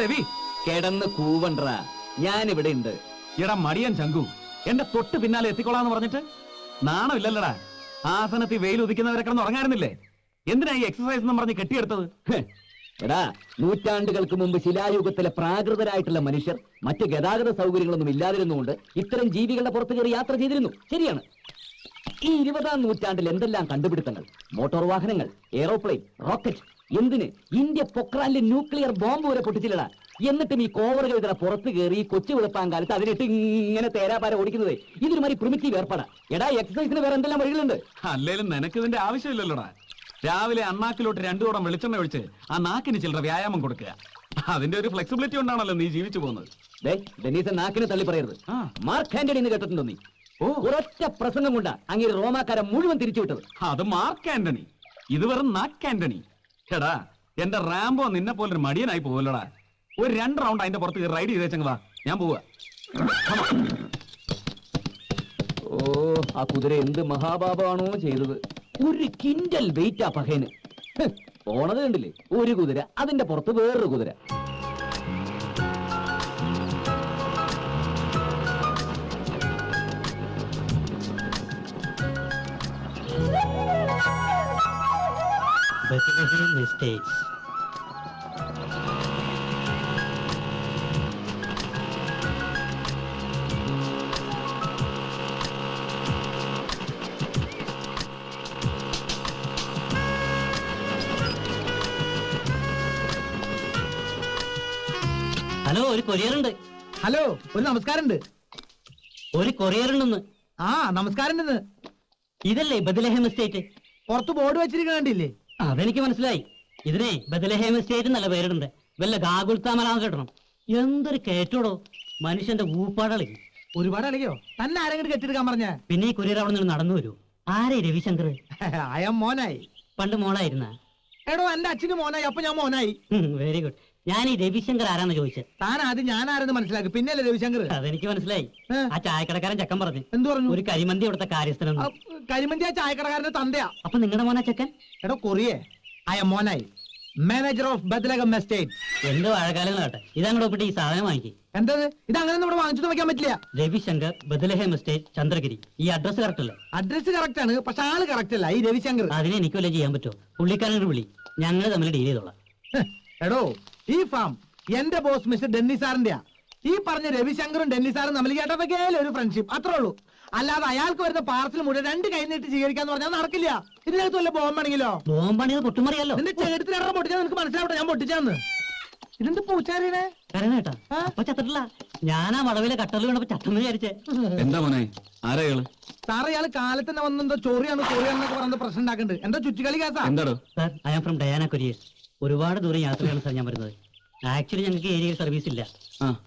രവി കിടന്ന് കൂവണ്ട, ഞാൻ ഇവിടെ ഉണ്ട്. ഇടാ മടിയൻ ചങ്കു, എന്റെ തൊട്ട് പിന്നാലെ എത്തിക്കൊള്ളാന്ന് പറഞ്ഞിട്ട് നാണമില്ലല്ലടാ. ആസനത്തിൽ വെയിൽ ഉദിക്കുന്നവരെ കിടന്ന് ഉറങ്ങാറുന്നില്ലേ? എന്തിനാ ഈ എക്സസൈസ് എന്ന് പറഞ്ഞ് കെട്ടിയെടുത്തത്? എടാ, നൂറ്റാണ്ടുകൾക്ക് മുമ്പ് ശിലായുഗത്തിലെ പ്രാകൃതരായിട്ടുള്ള മനുഷ്യർ മറ്റ് ഗതാഗത സൗകര്യങ്ങളൊന്നും ഇല്ലാതിരുന്നുകൊണ്ട് ഇത്തരം ജീവികളുടെ പുറത്ത് കയറി യാത്ര ചെയ്തിരുന്നു. ശരിയാണ്. ഈ 20-ാം നൂറ്റാണ്ടിൽ എന്തെല്ലാം കണ്ടുപിടുത്തങ്ങൾ! മോട്ടോർ വാഹനങ്ങൾ, എയറോപ്ലെയിൻ, റോക്കറ്റ്, എന്തിന് ഇന്ത്യ പൊക്രാനിലെ ന്യൂക്ലിയർ ബോംബ് വരെ പൊട്ടിച്ചില്ലടാ. എന്നിട്ടും ഈ കോവറുകൾ ഇതിനെ പുറത്ത് കയറി കൊച്ചു വെളുപ്പാൻ കാലത്ത് അതിനിട്ട് ഇങ്ങനെ തേരാപാര ഓടിക്കുന്നത് ഇതൊരു മാതിരി പ്രിമിറ്റീവ് ഏർപ്പാടാ. എടാ, എക്സസൈസിന് വേറെ എന്തെല്ലാം വഴികളുണ്ട്. അല്ലേലും നിനക്ക് ഇതിന്റെ ആവശ്യമില്ലല്ലോടാ. രാവിലെ അണ്ണാക്കിലോട്ട് 2 കുടം വെളിച്ചെണ്ണ ഒഴിച്ച് ആ നാക്കിന് ചില്ലറ വ്യായാമം കൊടുക്കുക. അതിന്റെ ഒരു ഫ്ലെക്സിബിലിറ്റി കൊണ്ടാണല്ലോ നീ ജീവിച്ചു പോകുന്നത്. ഡെന്നീസ്, നാക്കിന് തള്ളി പറയരുത്. മാർക്ക് ആന്റണി എന്ന് കേട്ടിട്ടുണ്ടോ നീ? ഒരൊറ്റ പ്രസംഗം കൊണ്ടാ അങ്ങനെ റോമാക്കാരെ മുഴുവൻ തിരിച്ചുവിട്ടത്. അത് മാർക്ക് ആന്റണി, ഇത് വെറും നാക്ക് ആന്റണി. എടാ, എന്റെ റാംബോ നിന്നെ പോലൊരു മടിയനായി പോവല്ലോടാ. ഒരു 2 റൗണ്ട് അതിന്റെ പുറത്ത് റൈഡ് ചെയ്തേച്ചെങ്കിൽ വാ, ഞാൻ പോവാ. ഓ, ആ കുതിര എന്ത് മഹാപാപമാണോ ചെയ്തത്! 1 കിൻഡൽ വെയിറ്റ് ആ പഹേന്. പോണത് കണ്ടില്ലേ? ഒരു കുതിര, അതിന്റെ പുറത്ത് വേറൊരു കുതിര. ഹലോ, ഒരു കൊറിയർ ഉണ്ട്. ഹലോ, ഒരു നമസ്കാരമുണ്ട്. ഒരു കൊറിയർ ഉണ്ടെന്ന്. ആ, നമസ്കാരം. ഇതല്ലേ ബദലഹേം എസ്റ്റേറ്റ്? പുറത്ത് ബോർഡ് വെച്ചിരിക്കുന്ന കണ്ടില്ലേ? അതെനിക്ക് മനസ്സിലായി. ഇതിനെ ബദലഹേം എസ്റ്റേറ്റ് നല്ല പേരിടുണ്ട്. വല്ല ഗാഗുൽത്താമലാന്ന് കേട്ടണം. എന്തൊരു കയറ്റോടോ! മനുഷ്യന്റെ ഊപ്പാടളി. ഒരുപാട് അളിയോ? തന്നെ ആരെങ്കിലും കെട്ടിയെടുക്കാൻ പറഞ്ഞ? പിന്നെ ഈ കൊറിയർ അവിടെ നിന്ന് നടന്നു വരൂ. ആരേ രവിശങ്കർ? അയാം മോനായി. പണ്ട് മോളായിരുന്ന? എടോ, എന്റെ അച്ഛന് മോനായി, അപ്പൊ ഞാൻ മോനായി. Very good. ഞാൻ ഈ രവിശങ്കർ ആരാന്ന് ചോദിച്ചത്. താൻ ആദ്യം ഞാൻ ആരെന്ന് മനസ്സിലാക്കി, പിന്നല്ലേ രവിശങ്കർ. അതെനിക്ക് മനസ്സിലായി. ആ ചായക്കടക്കാരൻ ചക്കൻ പറഞ്ഞു. എന്ത് പറഞ്ഞു? ഒരു കരിമന്തി അവിടുത്തെ കാര്യസ്ഥനം. കരിമന്തി ആ ചായക്കടക്കാരന്റെ തന്തയാ. അപ്പൊ നിങ്ങളുടെ മോനാ ചക്കൻ? എടോ കൊറിയേ, I'm Monayi, manager of Badalaham estate. എന്തോ വാഴക്കാലം കേട്ടെ. ഇതങ്ങോട്ട് ഒപ്പിട്ട് ഈ സാധനം വാങ്ങിക്കും. എന്തത്? ഇത് അങ്ങനെ ഇവിടെ വാങ്ങിച്ചു വെക്കാൻ പറ്റില്ല. Ravishankar, Bethlehem estate, Chandragiri. ഈ അഡ്രസ് കറക്റ്റ് അല്ലേ? അഡ്രസ് കറക്റ്റ് ആണ്, പക്ഷെ ആള് കറക്റ്റ് അല്ല. ഈ രവിശങ്കർ അതിനെ എനിക്ക് വല്ല ചെയ്യാൻ പറ്റുമോ? പുള്ളിക്കാരനോട് വിളി, ഞങ്ങൾ തമ്മിൽ ഡീൽ ചെയ്തോളാം. എടോ, ഈ ഫാം എന്റെ ബോസ് മിസ്റ്റർ ഡെന്നി സാറിന്റെയാ. ഈ പറഞ്ഞ രവിശങ്കറും ഡെന്നി സാറും തമ്മിൽ കേട്ടതൊക്കെയായാലും ഒരു ഫ്രണ്ട്ഷിപ്പ്, അത്രേ ഉള്ളൂ. അല്ലാതെ അയാൾക്ക് വരുന്ന പാർസൽ മുഴുവൻ 2 കൈ നീട്ടി സ്വീകരിക്കാന്ന് പറഞ്ഞാൽ നടക്കില്ല. ഇതിനകത്ത് വല്ല ബോംബാണെങ്കിലോ? ബോംബാണെങ്കിൽ പൊട്ടുമറിയല്ലോ. നിന്റെ ചേട്ടത്തിനെ പൊട്ടിച്ചാൽ നിനക്ക് മനസ്സിലാവട്ടെ, ഞാൻ പൊട്ടിച്ചാന്ന്. ഇതെന്ത് പൂച്ചാരിനെ കരണേട്ടാ? അപ്പൊ ചത്തിട്ടില്ല. ഞാനാ വളവിലെ കട്ടറിൽ വീണപ്പോ ചത്തെന്ന് വിചാരിച്ചേ. എന്താ മോനെ, ആരാ? സാറ് ഇയാള് കാലത്ത് തന്നെ വന്നെന്തോ ചോറിയാണെന്നൊക്കെ പറഞ്ഞ പ്രശ്നം ഉണ്ടാക്കുന്നുണ്ട്. എന്താ ചുറ്റിക്കളി കേസാ? Sir, I am from Diana couriers. ഒരുപാട് ദൂരം യാത്രയാണ് സാർ ഞാൻ വരുന്നത്. ആക്ച്വലി ഞങ്ങൾക്ക് ഏരിയയിൽ സർവീസ് ഇല്ല.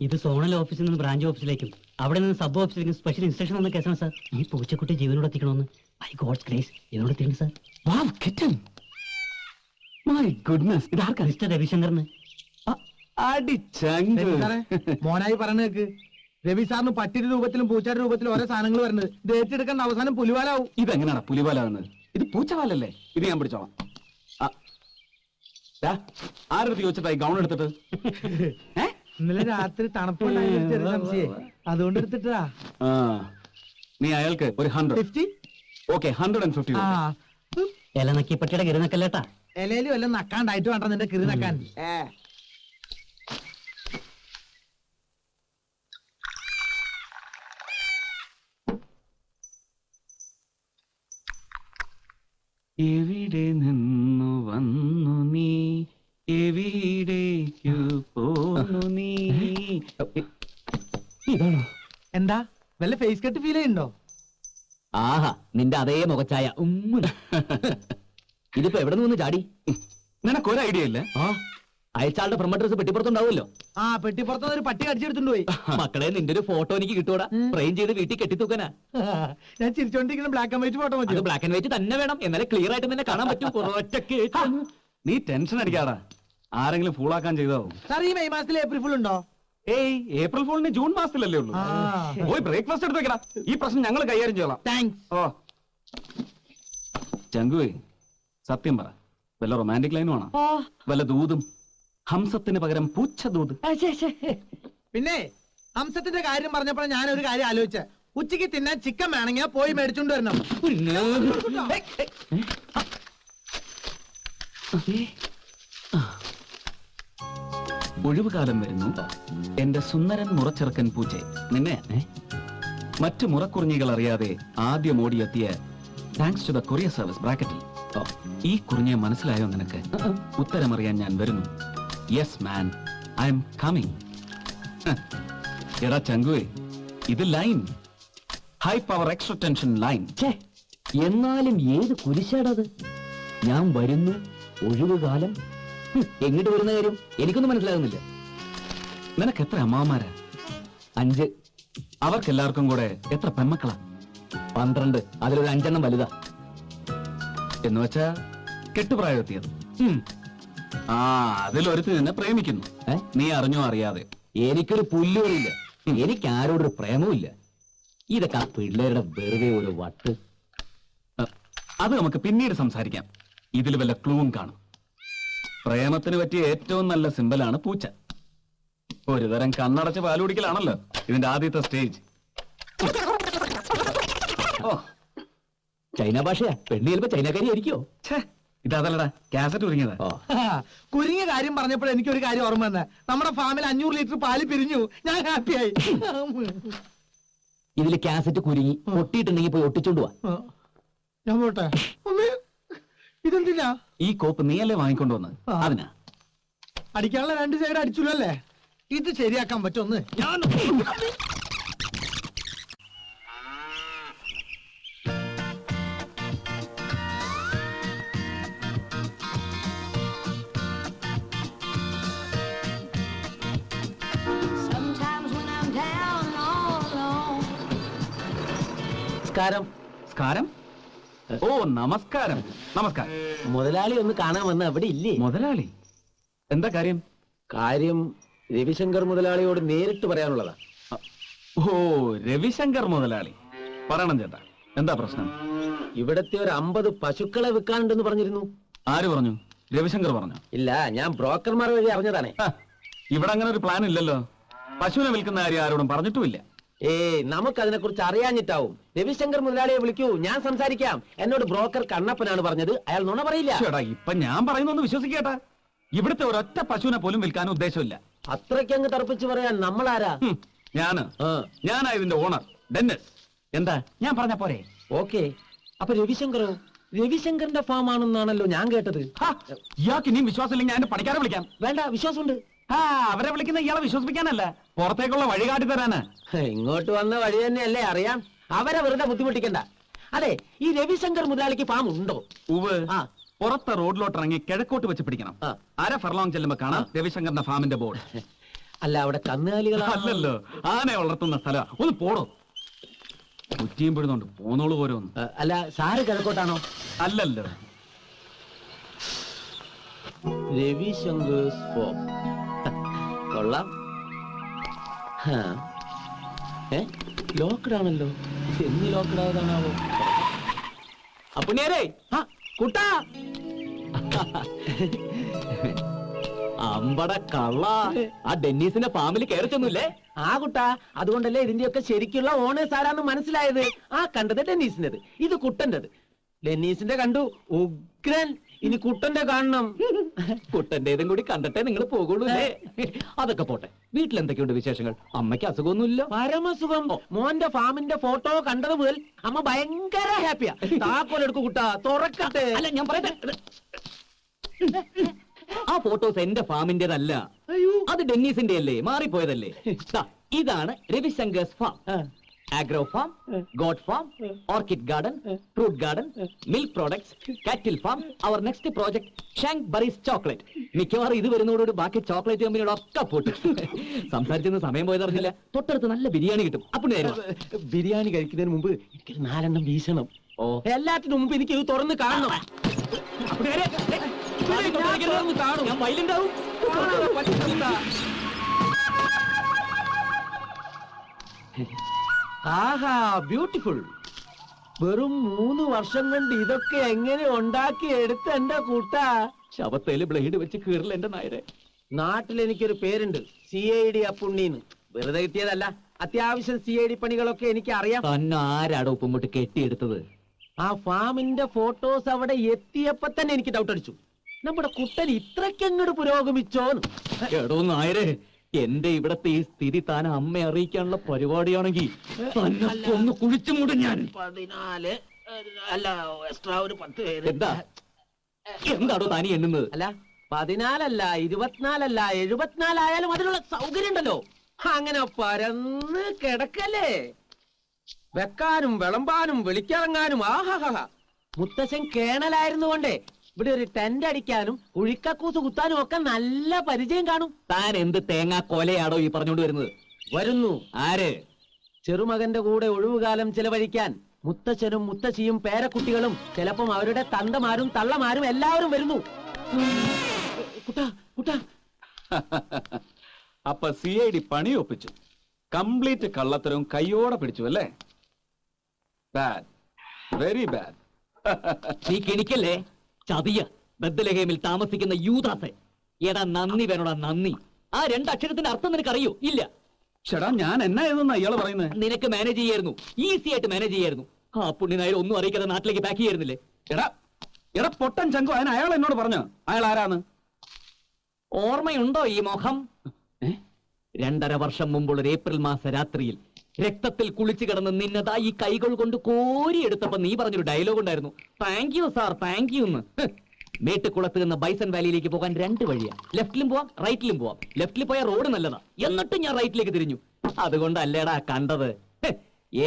ഇത് സോണൽ ഓഫീസിൽ നിന്ന് ബ്രാഞ്ച് ഓഫീസിലേക്കും അവിടെ നിന്ന് സബ് ഓഫീസിലേക്കും സ്പെഷ്യൽ ഇൻസ്ട്രക്ഷൻ വന്ന കേസാണ് സാർ. ഈ പൂച്ചക്കുട്ടി ജീവനോട് എത്തിക്കണമെന്ന്. ബൈ ഗോഡ്സ് ഗ്രേസ് ഇതിനോട് എത്തിക്കണം സാർ. മിസ്റ്റർ രവിശങ്കറിന് മോനായി പറഞ്ഞ കേക്ക്. രവി സാറിന് പട്ടിയുടെ രൂപത്തിലും പൂച്ചയുടെ രൂപത്തിലും ഓരോ സാധനങ്ങൾ വരുന്നത്. ഇത് ഏറ്റെടുക്കേണ്ട അവസാനം പുലിവാലാവും. ഇതെങ്ങനെയാണ് പുലിവാലാവുന്നത്? ഇത് പൂച്ചവാലല്ലേ? ഇത് ഞാൻ പിടിച്ചോളാം. ആരെടുത്ത് ചോദിച്ചിട്ടായി ഗൗൺ എടുത്തിട്ട്? ഇന്നലെ രാത്രി തണുപ്പുണ്ടായി, ചെറിയ സംശയം, അതുകൊണ്ട് എടുത്തിട്ടാ. നീ അയാൾക്ക് ഒരു 150. ഓക്കെ, 150. ഇല നക്കിപ്പട്ടിയുടെ കിരി നക്കല്ലേട്ടാ. ഇലയിലും എല്ലാം നക്കാണ്ടായിട്ട് വേണ്ട നിന്റെ കിരി നക്കാൻ. എവിടെ നിന്നു വന്നു നീ, എവിടേക്കു പോന്നു നീ? ഇതാണോ? എന്താ വല്ല ഫേസ് കട്ട് ഫീൽ ചെയ്യുന്നുണ്ടോ? ആഹാ, നിന്റെ അതേ മുഖച്ചായ. ഇതിപ്പോ എവിടെ നിന്ന് ചാടി? നിനക്കൊരു ഐഡിയ ഇല്ലേ? അയച്ചാളുടെ ഫ്രം അഡ്രസ് പെട്ടിപ്പുറത്തുണ്ടാവുമല്ലോ. ആ, പെട്ടിപ്പുറത്ത് ഒരു പട്ടി കടിച്ചെടുത്തോണ്ട് പോയി. മക്കളെ, നിന്റെ ഒരു ഫോട്ടോ എനിക്ക് കിട്ടൂടാ. ഫ്രെയിം ചെയ്ത് വീട്ടിൽ കെട്ടിത്തൂക്കാനാ. ഞാൻ ചിരിച്ചോണ്ടിരിക്കുന്ന ബ്ലാക്ക് ആൻഡ് വൈറ്റ് ഫോട്ടോ മതി. ബ്ലാക്ക് ആൻഡ് വൈറ്റ് തന്നെ വേണം, എന്നാലേ ക്ലിയർ ആയിട്ട് നിന്നെ കാണാൻ പറ്റും. നീ ടെൻഷൻ അടിക്കാടാ, ആരെങ്കിലും ഫൂളാക്കാൻ ചെയ്താവും. സാർ, ഈ മെയ് മാസത്തിൽ ഏപ്രിൽ ഫുൾ ഉണ്ടോ? ഏയ്, ഏപ്രിൽ ഫുളിന് ജൂൺ മാസത്തിലല്ലേ ഉള്ളൂ. പോയി ബ്രേക്ക്ഫാസ്റ്റ് എടുത്ത് വെക്കടാ. ഈ പ്രശ്നം ഞങ്ങൾ കൈകാര്യം ചെയ്യலாம். താങ്ക്സ്. ഓ ചങ്കുവേ, സത്യം പറ, വല്ല റൊമാൻറ്റിക് ലൈനും ആണോ? വല്ല ദൂതും? ഹംസത്തിന് പകരം പൂച്ചദൂത്. പിന്നെ ഹംസത്തിന്റെ കാര്യം പറഞ്ഞപ്പോൾ ഞാനൊരു കാര്യം ആലോചിച്ച, ഉച്ചയ്ക്ക് തിന്നാൻ ചിക്കൻ വേണമെങ്കിൽ പോയി മേടിച്ചോണ്ട് വരണം. ഒഴിവുകാലം വരുന്നു എന്റെ സുന്ദരൻ മുറച്ചെറുക്കൻ പൂച്ചെ. നിന്നെ മറ്റു മുറക്കുറിഞ്ഞികൾ അറിയാതെ ആദ്യം ഓടിയെത്തിയ thanks to the courier service ബ്രാക്കറ്റിൽ ഈ കുറിഞ്ഞെ മനസ്സിലായോ നിനക്ക്? ഉത്തരമറിയാൻ ഞാൻ വരുന്നു. Yes man, I am coming. എടാ ചങ്കുവേ, ഇത് line, high power extra tension line. എന്നാലും ഏത് കുരിശാടത്? ഞാൻ വരുന്നു, ഒഴിവുകാലം. എങ്ങോട്ട് വരുന്ന കാര്യം എനിക്കൊന്നും മനസ്സിലാകുന്നില്ല. നിനക്ക് എത്ര അമ്മാമാരാ? 5. അവർക്കെല്ലാവർക്കും കൂടെ എത്ര പെമ്മക്കളാ? 12. അതിലൊരു 5 വലുതാ. എന്ന് വെച്ചാ കെട്ടുപ്രായം എത്തിയത്. ആ, അതിലൊരുത്തി നിന്നെ പ്രേമിക്കുന്നു. നീ അറിഞ്ഞോ അറിയാതെ? എനിക്കൊരു പുല്ലുമില്ല, എനിക്ക് ആരോടൊരു പ്രേമവും ഇല്ല. ഇതൊക്കെ ആ പിള്ളേരുടെ വെറുതെ ഒരു വട്ട്. അത് നമുക്ക് പിന്നീട് സംസാരിക്കാം. ഇതിൽ വല്ല ക്ലൂവും കാണും. പ്രേമത്തിന് പറ്റിയ ഏറ്റവും നല്ല സിമ്പലാണ് പൂച്ച. ഒരു തരം കണ്ണടച്ച് പാലുകുടിക്കലാണല്ലോ ഇതിന്റെ ആദ്യത്തെ സ്റ്റേജ്. ഓ, ചൈന ഭാഷയാ. പെണ്ണ് ചിലപ്പോ ചൈനക്കാരി ആയിരിക്കോ? ഇതല്ലടാ, കാസറ്റ് ഉരിങ്ങിയതാ. കുരുങ്ങിയ കാര്യം പറഞ്ഞപ്പോൾ എനിക്കൊരു കാര്യം ഓർമ്മ വന്നെ. നമ്മുടെ ഫാമിൽ 500 ലിറ്റർ പാല് പിരിഞ്ഞു. ഞാൻ ഹാപ്പിയായി. ഇതില് കാസറ്റ് കുരുങ്ങി പൊട്ടിയിട്ടുണ്ടെങ്കിൽ പോയി ഒട്ടിച്ചോണ്ട് പോവാ. ഞാൻ പോട്ടെ. ഇതെന്തിനാ? ഈ കോപ്പ് നീയല്ലേ വാങ്ങിക്കൊണ്ടുവന്നത്? അതിനാ. അടിക്കാനുള്ള 2 സൈഡ് അടിച്ചുല്ലോ അല്ലേ? ഇത് ശരിയാക്കാൻ പറ്റുമെന്ന് ഞാൻ നമസ്കാരം. ഓ, നമസ്കാരം. നമസ്കാരം. മുതലാളി ഒന്ന് കാണാൻ വന്ന അവിടെ ഇല്ലേ? മുതലാളി? എന്താ കാര്യം? കാര്യം രവിശങ്കർ മുതലാളിയോട് നേരിട്ട് പറയാനുള്ളതാ. ഓ, രവിശങ്കർ മുതലാളി. പറയണം ചേട്ടാ, എന്താ പ്രശ്നം? ഇവിടത്തെ ഒരു 50 പശുക്കളെ വിൽക്കാനുണ്ടെന്ന് പറഞ്ഞിരുന്നു. ആര് പറഞ്ഞു? രവിശങ്കർ പറഞ്ഞു? ഇല്ല, ഞാൻ ബ്രോക്കർമാർ വഴി അറിഞ്ഞതാണേ. ഇവിടെ അങ്ങനെ ഒരു പ്ലാൻ ഇല്ലല്ലോ. പശുവിനെ വിൽക്കുന്ന കാര്യം ആരോടും പറഞ്ഞിട്ടുമില്ല. നമുക്കതിനെ കുറിച്ച് അറിയാഞ്ഞിട്ടാവും. രവിശങ്കർ മുതലാളിയെ വിളിക്കൂ, ഞാൻ സംസാരിക്കാം. എന്നോട് ബ്രോക്കർ കണ്ണപ്പനാണ് പറഞ്ഞത്. അയാൾ നുണ പറയില്ല. ചേട്ടാ, ഇപ്പൊ ഞാൻ പറയുന്നൊന്ന് വിശ്വസിക്കേട്ടാ. ഇവിടുത്തെ ഒരൊറ്റ പശുവിനെ പോലും വിൽക്കാൻ ഉദ്ദേശമില്ല. അത്രയ്ക്കങ്ങ് തറപ്പിച്ച് പറയാൻ നമ്മളാരാ? ഞാനാ ഇതിന്റെ ഓണർ, ഡെന്നിസ്. എന്താ ഞാൻ പറഞ്ഞ പോരെ? ഓക്കെ. അപ്പൊ രവിശങ്കറോ? രവിശങ്കറിന്റെ ഫാം ആണെന്നാണല്ലോ ഞാൻ കേട്ടത്. ഇയാൾക്ക് ഇനിയും വിശ്വാസം ഇല്ലെങ്കിൽ ഞാൻ പണിക്കാരെ വിളിക്കാം. വേണ്ട, വിശ്വാസമുണ്ട്. അവരെ വിളിക്കുന്ന ഇയാളെ വിശ്വസിപ്പിക്കാനല്ല, പുറത്തേക്കുള്ള വഴി കാട്ടി തരാനാ. ഇങ്ങോട്ട് വന്ന വഴി തന്നെയല്ലേ അറിയാം. അവരെ വെറുതെ ബുദ്ധിമുട്ടിക്കണ്ട. അതെ, ഈ രവിശങ്കർ മുതലാളിക്ക് ഫാം ഉണ്ടോ? പുറത്തെ റോഡിലോട്ട് ഇറങ്ങി കിഴക്കോട്ട് വെച്ച് പിടിക്കണം. 1/2 ഫർലോങ് ചെല്ലുമ്പോ കാണാം രവിശങ്കറിന്റെ ഫാമിന്റെ ബോർഡ്. അല്ല, അവിടെ കന്നുകാലികൾ അല്ലല്ലോ, ആനയെ വളർത്തുന്ന സ്ഥലം. ഒന്ന് പോടോ. കുറ്റിയും പിടുന്നുണ്ട്, പോന്നോളൂ ഓരോന്ന്. അല്ല, സാറ് കിഴക്കോട്ടാണോ? അല്ലല്ലോ. രവിശങ്കേഴ്സ് ഫാം കൊള്ളാം. ലോക്ക്ഡ് ആണല്ലോ. എന്ന് ലോക്ക്ഡ് ആയതാണാവോ? അപ്പുണ്ണിയാരേ, കുട്ടാ, അമ്പട കള്ള. ആ ഡെന്നീസിന്റെ ഫാമിൽ കയറിച്ചൊന്നുമില്ലേ? ആ കുട്ടാ, അതുകൊണ്ടല്ലേ ഇതിന്റെയൊക്കെ ശരിക്കുള്ള ഓണേഴ്സ് ആരാന്ന് മനസ്സിലായത്. ആ കണ്ടത് ഡെന്നീസിന്റേത്, ഇത് കുട്ടന്റേത്. ഡെന്നീസിന്റെ കണ്ടു, ഉഗ്രൻ. ഇനി കുട്ടന്റെ കാണണം. കുട്ടന്റേതും കൂടി കണ്ടിട്ടേ നിങ്ങൾ പോകുള്ളൂ. അതൊക്കെ പോട്ടെ, വീട്ടിൽ എന്തൊക്കെയുണ്ട് വിശേഷങ്ങൾ? അമ്മയ്ക്ക് അസുഖമൊന്നുമില്ല? പരമസുഖം. മോന്റെ ഫാമിന്റെ ഫോട്ടോ കണ്ടത് മുതൽ അമ്മ ഭയങ്കര ഹാപ്പിയാ. താക്കോലെടുക്കു കുട്ടാ, തുറക്കട്ടെ. അല്ല, ഞാൻ പറയട്ടെ, ആ ഫോട്ടോസ് എന്റെ ഫാമിന്റേതല്ല, അത് ഡെന്നീസിന്റെ അല്ലേ, മാറിപ്പോയതല്ലേ. ഇതാണ് Ravishankar's farm. Agro farm, goat farm, orchid garden, fruit garden, milk products, cattle farm. അവർ നെക്സ്റ്റ് പ്രോജക്ട് ഷാങ്ക് ബറീസ് ചോക്ലേറ്റ്. മിക്കവാറും ഇത് വരുന്നതോടുകൂടി ബാക്കി ചോക്ലേറ്റ് കമ്പനിയുടെ ഒക്കെ പോട്ട്. സംസാരിച്ചിരുന്ന സമയം പോയതറിഞ്ഞില്ല. തൊട്ടടുത്ത് നല്ല ബിരിയാണി കിട്ടും. അപ്പോൾ ബിരിയാണി കഴിക്കുന്നതിന് മുമ്പ് എനിക്ക് 4 എണ്ണം വീശണം. എല്ലാറ്റിനും മുമ്പ് എനിക്ക് ഇത് തുറന്ന് കാണണം. ഞാൻ വയലുണ്ടാവും. ആഹാ, ബ്യൂട്ടിഫുൾ. വെറും 3 വർഷം കൊണ്ട് ഇതൊക്കെ എങ്ങനെ ഉണ്ടാക്കി എടുത്ത എന്റെ കൂട്ടാ. ശവത്തേല് ബ്ലേഡ് വെച്ച് കീറില്ല എന്റെ നായരെ. നാട്ടിൽ എനിക്കൊരു പേരുണ്ട്, CID അപ്പുണ്ണീന്ന്. വെറുതെ കിട്ടിയതല്ല, അത്യാവശ്യം CID പണികളൊക്കെ എനിക്ക് അറിയാം. തന്നെ ആരാടോ ഇപ്പം ഇങ്ങോട്ട് കെട്ടിയെടുത്തത്? ആ ഫാമിന്റെ ഫോട്ടോസ് അവിടെ എത്തിയപ്പോ തന്നെ എനിക്ക് ഡൗട്ട് അടിച്ചു, നമ്മുടെ കുട്ടൻ ഇത്രയ്ക്കങ്ങോട്ട് പുരോഗമിച്ചോന്ന്. എടോ നായരെ, എന്റെ ഇവിടത്തെ ഈ സ്ഥിതി താൻ അമ്മയെ അറിയിക്കാനുള്ള പരിപാടിയാണെങ്കിൽ തന്നെ കൊന്ന് കുഴിച്ചു മൂടും ഞാൻ. 14 അല്ല, എക്സ്ട്രാ ഒരു 10 പേര്. എന്താടോ താനി എണ്ണുന്നത്? അല്ല 14 അല്ല, 24 അല്ല, 74 ആയാലും അതിനുള്ള സൗകര്യം ഉണ്ടല്ലോ. അങ്ങനെ പരന്ന് കിടക്കല്ലേ, വെക്കാനും വിളമ്പാനും വിളിക്കിറങ്ങാനും. ആഹാ, മുത്തശ്ശൻ കേണലായിരുന്നു കൊണ്ടേ ഇവിടെ ഒരു ടെന്റ് അടിക്കാനും കുഴിക്കക്കൂസ് കുത്താനും ഒക്കെ നല്ല പരിചയം കാണും. താൻ എന്ത് തേങ്ങാ കൊലയാടോ ഈ പറഞ്ഞുകൊണ്ട് വരുന്നത്? വരുന്നു. ആര്? ചെറുമകന്റെ കൂടെ ഒഴിവുകാലം ചെലവഴിക്കാൻ മുത്തച്ഛനും മുത്തശ്ശിയും പേരക്കുട്ടികളും, ചിലപ്പം അവരുടെ തന്തമാരും തള്ളമാരും എല്ലാവരും വരുന്നു. കുട്ടാ കുട്ടാ, അപ്പൊ CID പണി ഒപ്പിച്ചു, കംപ്ലീറ്റ് കള്ളത്തരവും കയ്യോടെ പിടിച്ചു അല്ലേ? Bad, very bad. നീ കിണിക്കല്ലേ? ചതിയ ബദ്ദലഹേമിൽ താമസിക്കുന്ന യൂദാസെ. എടാ നന്ദി വേണോടാ നന്ദി. ആ രണ്ടക്ഷരത്തിന്റെ അർത്ഥം നിനക്കറിയോ? ഇല്ല. ചേടാ, ഞാൻ എന്നാ ഏതെന്നാ ഇയാള് പറയുന്നത്? നിനക്ക് മാനേജ് ചെയ്യായിരുന്നു, ഈസി ആയിട്ട് മാനേജ് ചെയ്യായിരുന്നു. ആ പുണ്യനായർ ഒന്നും അറിയിക്കാതെ നാട്ടിലേക്ക് പാക്ക് ചെയ്യായിരുന്നില്ലേ? എടാ എടാ പൊട്ടൻ ചങ്കു, അതിന് അയാൾ എന്നോട് പറഞ്ഞു. അയാൾ ആരാന്ന് ഓർമ്മയുണ്ടോ ഈ മുഖം? 2.5 വർഷം മുമ്പുള്ള ഒരു ഏപ്രിൽ മാസ രാത്രിയിൽ രക്തത്തിൽ കുളിച്ചു കിടന്ന് നിന്നതാ ഈ കൈകൾ കൊണ്ട് കോരിയെടുത്തപ്പോ നീ പറഞ്ഞൊരു ഡയലോഗ് ഉണ്ടായിരുന്നു, thank you sir, thank you എന്ന്. മേട്ടുകുളത്ത് നിന്ന് ബൈസൺ വാലിയിലേക്ക് പോകാൻ 2 വഴിയാ. ലെഫ്റ്റിലും പോവാം, റൈറ്റിലും പോവാം. ലെഫ്റ്റിൽ പോയ റോഡ് നല്ലതാ, എന്നിട്ടും ഞാൻ റൈറ്റിലേക്ക് തിരിഞ്ഞു. അതുകൊണ്ടല്ലേടാ കണ്ടത്,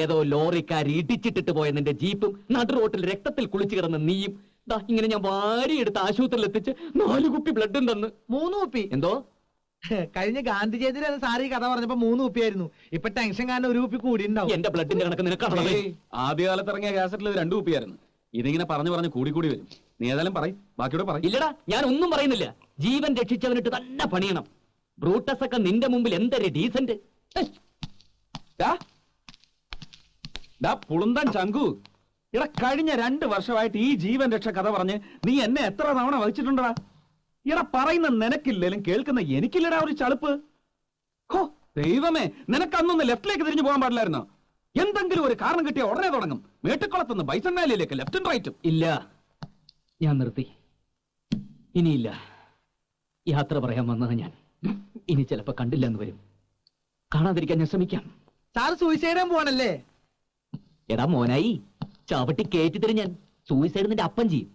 ഏതോ ലോറിക്കാർ ഇടിച്ചിട്ടിട്ട് പോയ നിന്റെ ജീപ്പും നടു റോട്ടിൽ രക്തത്തിൽ കുളിച്ചു കിടന്ന നീയും. ദാ ഇങ്ങനെ ഞാൻ വാരിയെടുത്ത് ആശുപത്രിയിൽ എത്തിച്ച് 4 കുപ്പി ബ്ലഡും തന്ന്. 3 കുപ്പി. എന്തോ? കഴിഞ്ഞ ഗാന്ധി ജയന്തി സാറി കഥ പറഞ്ഞപ്പോ 3 കുപ്പിയായിരുന്നു. ഇപ്പൊ ടെൻഷൻ കാരണം 1 കുപ്പി കൂടി ഉണ്ടാവും. എന്റെ ബ്ലഡിന്റെ കണക്ക് നിനക്കാണോ? ആദ്യകാലത്ത് ഇറങ്ങിയ കാസറ്റിൽ 2 കുപ്പിയായിരുന്നു. ഇതിങ്ങനെ പറഞ്ഞു കൂടി വരും. നീ ഏതായാലും പറയും, ബാക്കിയോടെ പറയും. ഇല്ലടാ, ഞാൻ ഒന്നും പറയുന്നില്ല. ജീവൻ രക്ഷിച്ചവനിട്ട് തന്നെ പണിയണം. ബ്രൂട്ടസ് ഒക്കെ നിന്റെ മുമ്പിൽ എന്തൊരു ഡീസന്റ്. പുളുന്തൻ ചങ്കു, ഇവിടെ കഴിഞ്ഞ 2 വർഷമായിട്ട് ഈ ജീവൻ രക്ഷ കഥ പറഞ്ഞ് നീ എന്നെ എത്ര തവണ വഹിച്ചിട്ടുണ്ടടാ? ഇവിടെ പറയുന്ന നിനക്കില്ലേലും കേൾക്കുന്ന എനിക്കില്ലടാ ഒരു ചളുപ്പ്. ഹോ ദൈവമേ, നിനക്കന്നൊന്ന് ലെഫ്റ്റിലേക്ക് തിരിഞ്ഞു പോകാൻ പാടില്ലായിരുന്നോ? എന്തെങ്കിലും ഒരു കാരണം കിട്ടിയ ഉടനെ തുടങ്ങും. മേട്ടുക്കുളത്തുനിന്ന് ബൈസൺ വാലിയിലേക്ക് ലെഫ്റ്റും റൈറ്റും. ഇല്ല, ഞാൻ നിർത്തി. ഇനിയില്ല. യാത്ര പറയാൻ വന്നത് ഞാൻ. ഇനി ചിലപ്പോ കണ്ടില്ല എന്ന് വരും. കാണാതിരിക്കാൻ ഞാൻ ശ്രമിക്കാം. സാർ സൂയിസൈഡ് പോവാണല്ലേ? എടാ മോനായി, ചവിട്ടി കയറ്റി തരും ഞാൻ. സൂയിസൈഡ് നിന്റെ അപ്പം ചെയ്യും.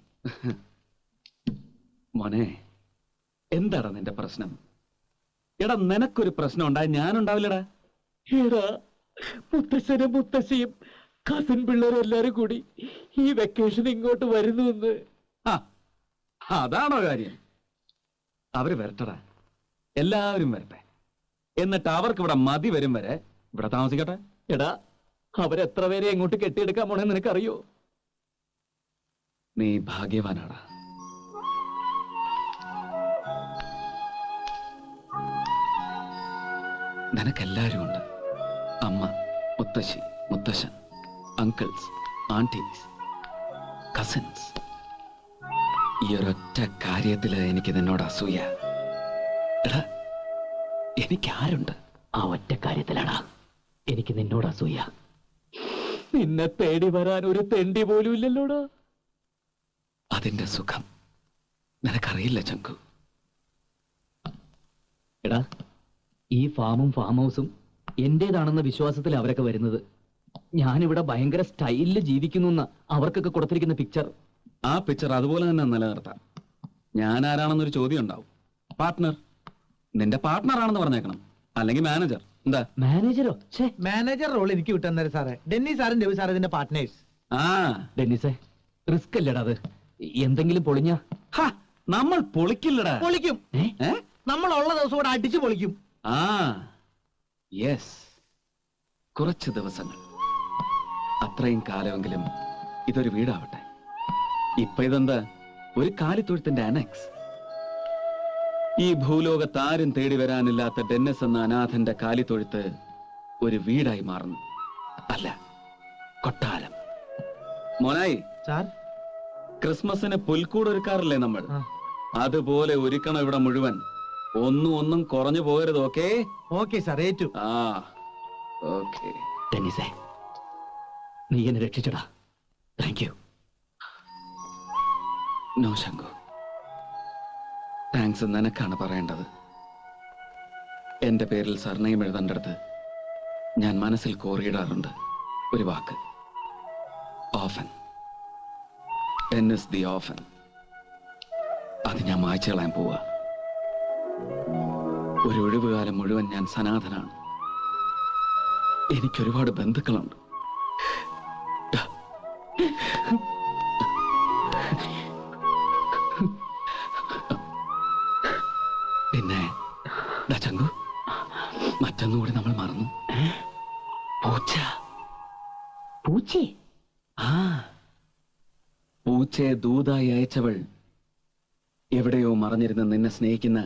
മോനെ, എന്താടാ നിന്റെ പ്രശ്നം? എടാ നിനക്കൊരു പ്രശ്നം ഉണ്ടായി ഞാനുണ്ടാവില്ലടാ. എടാ മുത്തശ്ശനും മുത്തശ്ശിയും കസിൻ പിള്ളേരും എല്ലാരും കൂടി ഈ വെക്കേഷൻ ഇങ്ങോട്ട് വരുന്നു എന്ന്. അതാണോ കാര്യം? അവര് വരട്ടടാ, എല്ലാവരും വരട്ടെ. എന്നിട്ട് അവർക്ക് ഇവിടെ മതി വരും വരെ ഇവിടെ താമസിക്കട്ടെ. എടാ അവരെത്ര പേരെ എങ്ങോട്ട് കെട്ടിയെടുക്കാൻ പോണെന്ന് നിനക്കറിയോ? നീ ഭാഗ്യവാനാടാ. നിനക്കെല്ലാരും ഉണ്ട്. അമ്മ, മുത്തശ്ശി, മുത്തശ്ശൻ, അങ്കിൾസ്, ആന്റീസ്, കസിൻസ്. ഈ ഒരൊറ്റ കാര്യത്തില് എനിക്ക് നിന്നോട് അസൂയ. എടാ എനിക്കാരുണ്ട്? ആ ഒറ്റ കാര്യത്തിലാടാ എനിക്ക് നിന്നോട് അസൂയ. നിന്നെ തേടി വരാൻ ഒരു തെണ്ടി പോലും ഇല്ലല്ലോടാ. അതിന്റെ സുഖം നിനക്കറിയില്ല ചങ്കു. എടാ ഈ ഫാമും ഫാം ഹൗസും എന്റേതാണെന്ന വിശ്വാസത്തിൽ അവരൊക്കെ വരുന്നത്. ഞാനിവിടെ ഭയങ്കര സ്റ്റൈലില് ജീവിക്കുന്നു എന്ന അവർക്കൊക്കെ കൊടുത്തിരിക്കുന്ന പിക്ചർ. ആ പിക്ചർ അതുപോലെ തന്നെ നിലനിർത്താം. ഞാൻ ആരാണെന്നൊരു ചോദ്യം ഉണ്ടാവും. പാർട്ട്ണർ, നിന്റെ പാർട്ട്ണർ ആണെന്ന് പറഞ്ഞേക്കണം, അല്ലെങ്കിൽ മാനേജർ. എന്താ? മാനേജരോ? മാനേജർ റോൾ എനിക്ക് വിട്ടുതന്നേരം സാറേ. ഡെന്നി സാറും രവി സാറും ഇതിന്റെ പാർട്ട്നേഴ്സ്. ഡെന്നിസേ, റിസ്ക് അല്ലേടാ അത്? എന്തെങ്കിലും പൊളിഞ്ഞ നമ്മൾ പൊളിക്കില്ലടാ. പൊളിക്കും. നമ്മൾ ഉള്ള ദിവസം കൂടെ അടിച്ചു പൊളിക്കും. യെസ്, കുറച്ച് ദിവസങ്ങൾ, അത്രയും കാലമെങ്കിലും ഇതൊരു വീടാവട്ടെ. ഇപ്പൊ ഇതെന്താ, ഒരു കാലിത്തൊഴുത്തിന്റെ അനക്സ്. ഈ ഭൂലോകത്ത് ആരും തേടി വരാനില്ലാത്ത ഡെന്നിസ് എന്ന അനാഥന്റെ കാലിത്തൊഴുത്ത് ഒരു വീടായി മാറുന്നു. അല്ല, കൊട്ടാരം. മോനായി, സാർ ക്രിസ്മസിന് പുൽക്കൂട് ഒരുക്കാറില്ലേ നമ്മൾ? അതുപോലെ ഒരുക്കണം ഇവിടെ മുഴുവൻ. ഒന്നും കുറഞ്ഞു പോകരുത്. ഓക്കേ? ഓക്കെ സാർ, ഏറ്റു. ആ ഓക്കേ. ടെന്നീസേ, നീ എന്നെ രക്ഷിച്ചടാ. Thank you. No Shanku, thanks നിനക്കാണ് പറയേണ്ടത്. എന്റെ പേരിൽ സർനെയിം എഴുതേണ്ടടുത്ത് ഞാൻ മനസ്സിൽ കോറിയിടാറുണ്ട് ഒരു വാക്ക്: ഓഫൻ. The often. അത് ഞാൻ മായ്ച്ചു കളയാൻ പോവാ. ഒരു ഒഴിവുകാലം മുഴുവൻ ഞാൻ സനാഥനാണ്. എനിക്കൊരുപാട് ബന്ധുക്കളുണ്ട്. പിന്നെ ദാ ചങ്കു, മറ്റൊന്നുകൂടി നമ്മൾ മറന്നു. പൂച്ച. പൂച്ചേ? ആ, പൂച്ചയെ ദൂതായി അയച്ചവൾ എവിടെയോ മറഞ്ഞിരുന്ന് നിന്നെ സ്നേഹിക്കുന്ന